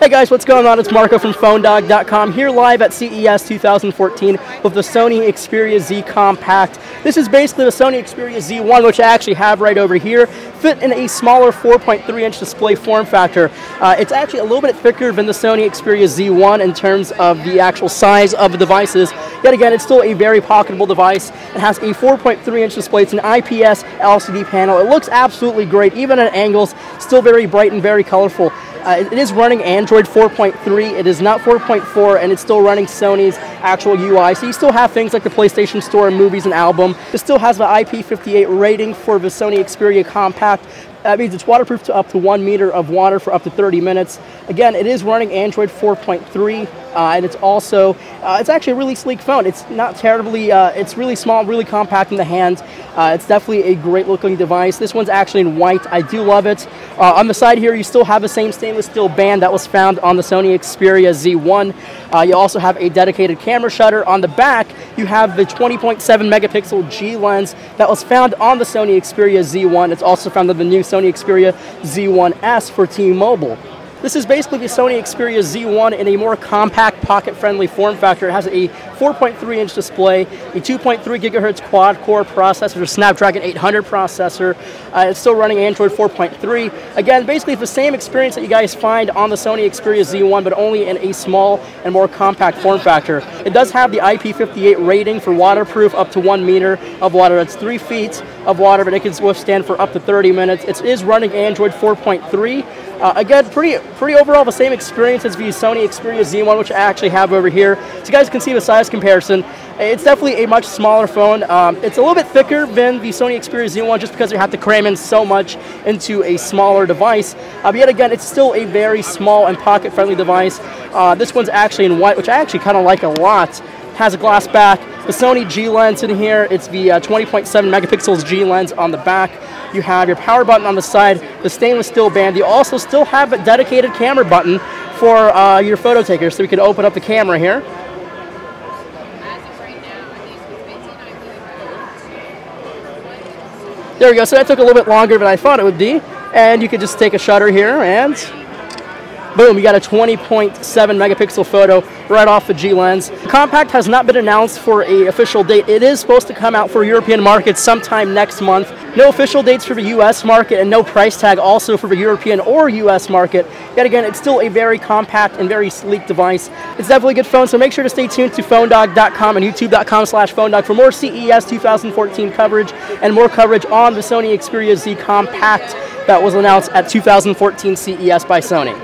Hey guys, what's going on? It's Marco from PhoneDog.com here live at CES 2014 with the Sony Xperia Z Compact. This is basically the Sony Xperia Z1, which I actually have right over here, fit in a smaller 4.3-inch display form factor. It's actually a little bit thicker than the Sony Xperia Z1 in terms of the actual size of the devices. Yet again, it's still a very pocketable device. It has a 4.3-inch display. It's an IPS LCD panel. It looks absolutely great, even at angles, still very bright and very colorful. It is running Android 4.3, it is not 4.4, and it's still running Sony's actual UI. So you still have things like the PlayStation Store, movies, and album. It still has the IP58 rating for the Sony Xperia Compact. That means it's waterproof to up to 1 meter of water for up to 30 minutes. Again, it is running Android 4.3, and it's also, it's actually a really sleek phone. It's not terribly, it's really small, really compact in the hand. It's definitely a great looking device. This one's actually in white. I do love it. On the side here, you still have the same stainless steel band that was found on the Sony Xperia Z1. You also have a dedicated camera shutter. On the back, you have the 20.7 megapixel G lens that was found on the Sony Xperia Z1. It's also found on the new Sony Xperia Z1S for T-Mobile. This is basically the Sony Xperia Z1 in a more compact, pocket-friendly form factor. It has a 4.3-inch display, a 2.3 gigahertz quad-core processor, a Snapdragon 800 processor. It's still running Android 4.3. Again, basically it's the same experience that you guys find on the Sony Xperia Z1, but only in a small and more compact form factor. It does have the IP58 rating for waterproof up to 1 meter of water. That's 3 feet of water, but it can withstand for up to 30 minutes. It is running Android 4.3. Again, pretty overall the same experience as the Sony Xperia Z1, which I actually have over here. So you guys can see the size comparison. It's definitely a much smaller phone. It's a little bit thicker than the Sony Xperia Z1 just because you have to cram in so much into a smaller device. But yet again, it's still a very small and pocket-friendly device. This one's actually in white, which I actually kind of like a lot. Has a glass back, the Sony G lens in here. It's the 20.7 megapixels G lens on the back. You have your power button on the side, the stainless steel band. You also still have a dedicated camera button for your photo taker, so we can open up the camera here. There we go. So that took a little bit longer than I thought it would be, and you could just take a shutter here and boom, you got a 20.7 megapixel photo right off the G lens. The Compact has not been announced for an official date. It is supposed to come out for European markets sometime next month. No official dates for the US market and no price tag also for the European or US market. Yet again, it's still a very compact and very sleek device. It's definitely a good phone, so make sure to stay tuned to PhoneDog.com and YouTube.com/PhoneDog for more CES 2014 coverage and more coverage on the Sony Xperia Z Compact that was announced at 2014 CES by Sony.